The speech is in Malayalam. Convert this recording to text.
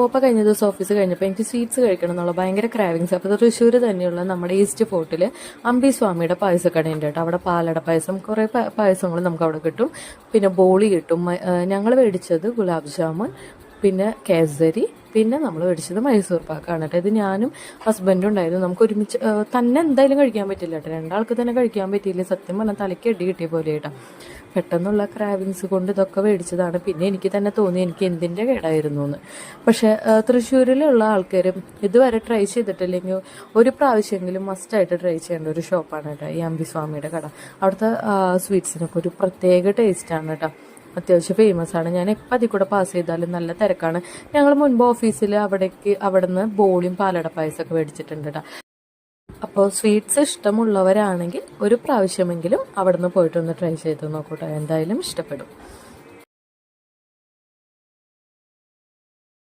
ഇപ്പോൾ കഴിഞ്ഞ ദിവസം ഓഫീസ് കഴിഞ്ഞപ്പോൾ എനിക്ക് സ്വീറ്റ്സ് കഴിക്കണം എന്നുള്ള ഭയങ്കര ക്രാവിങ്സ്. അപ്പോൾ തൃശ്ശൂർ തന്നെയുള്ള നമ്മുടെ ഈസ്റ്റ് ഫോർട്ടിൽ അമ്പി സ്വാമിയുടെ പായസക്കടയുണ്ട് കേട്ടോ. അവിടെ പാലട പായസം കുറേ പായസങ്ങൾ നമുക്ക് അവിടെ കിട്ടും. പിന്നെ ബോളി കിട്ടും. ഞങ്ങൾ മേടിച്ചത് ഗുലാബ് ജാമുൻ, പിന്നെ കേസരി, പിന്നെ നമ്മൾ മേടിച്ചത് മൈസൂർ പാക്കാണ് കേട്ടോ. ഇത് ഞാനും ഹസ്ബൻഡും ഉണ്ടായിരുന്നു. നമുക്ക് ഒരുമിച്ച് തന്നെ എന്തായാലും കഴിക്കാൻ പറ്റില്ല കേട്ടോ. രണ്ടാൾക്ക് തന്നെ കഴിക്കാൻ പറ്റിയില്ല. സത്യം പറഞ്ഞാൽ തലയ്ക്ക് അടി കിട്ടിയ പോലെ കേട്ടോ. പെട്ടെന്നുള്ള ക്രാവിങ്സ് കൊണ്ട് ഇതൊക്കെ മേടിച്ചതാണ്. പിന്നെ എനിക്ക് തന്നെ തോന്നി എനിക്ക് എന്തിൻ്റെ കേടായിരുന്നു എന്ന്. പക്ഷേ തൃശ്ശൂരിലുള്ള ആൾക്കാരും ഇതുവരെ ട്രൈ ചെയ്തിട്ടില്ലെങ്കിൽ ഒരു പ്രാവശ്യമെങ്കിലും മസ്റ്റായിട്ട് ട്രൈ ചെയ്യേണ്ട ഒരു ഷോപ്പാണ് കേട്ടോ ഈ അമ്പിസ്വാമിയുടെ കട. അവിടുത്തെ സ്വീറ്റ്സിനൊക്കെ ഒരു പ്രത്യേക ടേസ്റ്റാണ് കേട്ടോ. അത്യാവശ്യം ഫേമസ് ആണ്. ഞാൻ എപ്പോൾ അതിൽ കൂടെ പാസ് ചെയ്താലും നല്ല തിരക്കാണ്. ഞങ്ങൾ മുൻപ് ഓഫീസിൽ അവിടെ നിന്ന് ബോളിയും പാലട പായസമൊക്കെ മേടിച്ചിട്ടുണ്ട് കേട്ടോ. അപ്പോൾ സ്വീറ്റ്സ് ഇഷ്ടമുള്ളവരാണെങ്കിൽ ഒരു പ്രാവശ്യമെങ്കിലും അവിടെ നിന്ന് പോയിട്ടൊന്ന് ട്രൈ ചെയ്ത് നോക്കൂട്ടോ. എന്തായാലും ഇഷ്ടപ്പെടും.